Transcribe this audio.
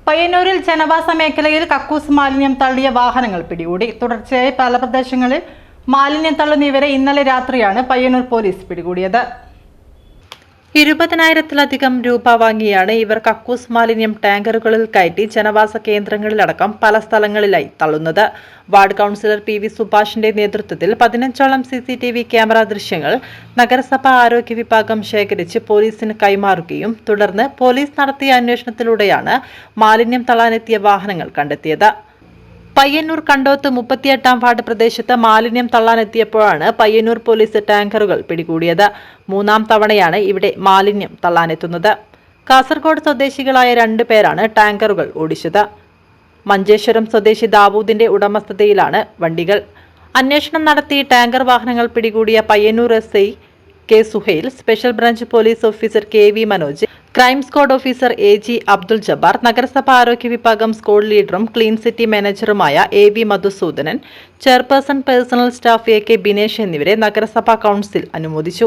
പയ്യന്നൂരിൽ ജനവാസ മേഖലയിൽ കക്കൂസ് മാലിന്യം തള്ളിയ വാഹനങ്ങൾ പിടികൂടി. തുടർച്ചയായി പല പ്രദേശങ്ങളിൽ മാലിന്യം തള്ളുന്ന ഇവരെ ഇന്നലെ രാത്രിയാണ് പയ്യന്നൂർ പോലീസ് പിടികൂടിയത്. 20,000-ലധികം രൂപ വാങ്ങിയാണ് ഇവർ കക്കൂസ് മാലിന്യം ടാങ്കറുകളിൽ കയറ്റി ജനവാസ കേന്ദ്രങ്ങളിലടക്കം പല സ്ഥലങ്ങളിലായി തള്ളുന്നത്. വാർഡ് കൗൺസിലർ PV സുഭാഷിന്റെ നേതൃത്വത്തിൽ 15ഓളം CCTV ക്യാമറ ദൃശ്യങ്ങൾ നഗരസഭാ ആരോഗ്യ വിഭാഗം ശേഖരിച്ച് പോലീസിന് കൈമാറുകയും തുടർന്ന് പോലീസ് നടത്തിയ അന്വേഷണത്തിലൂടെയാണ് മാലിന്യം തള്ളാനെത്തിയ വാഹനങ്ങൾ കണ്ടെത്തിയത്. പയ്യന്നൂർ കണ്ടോത്ത് 38-ാം വാർഡ് പ്രദേശത്ത് മാലിന്യം തള്ളാനെത്തിയപ്പോഴാണ് പയ്യന്നൂർ പോലീസ് ടാങ്കറുകൾ പിടികൂടിയത്. 3ാം തവണയാണ് ഇവിടെ മാലിന്യം തള്ളാനെത്തുന്നത്. കാസർഗോഡ് സ്വദേശികളായ 2 പേരാണ് ടാങ്കറുകൾ ഓടിച്ചത്. മഞ്ചേശ്വരം സ്വദേശി ദാവൂദിന്റെ ഉടമസ്ഥതയിലാണ് വണ്ടികൾ. അന്വേഷണം നടത്തി ടാങ്കർ വാഹനങ്ങൾ പിടികൂടിയ Payyanur SI K Suhail, special branch police officer KV Manoj, crime squad officer AG Abdul Jabbar, നഗരസഭാ ആരോഗ്യ വിഭാഗം സ്ക്വാഡ് ലീഡറും ക്ലീൻ സിറ്റി മാനേജറുമായ AV Madhusoodanan, chairperson personal staff AK Binesh എന്നിവരെ നഗരസഭാ കൗൺസിൽ അനുമോദിച്ചു.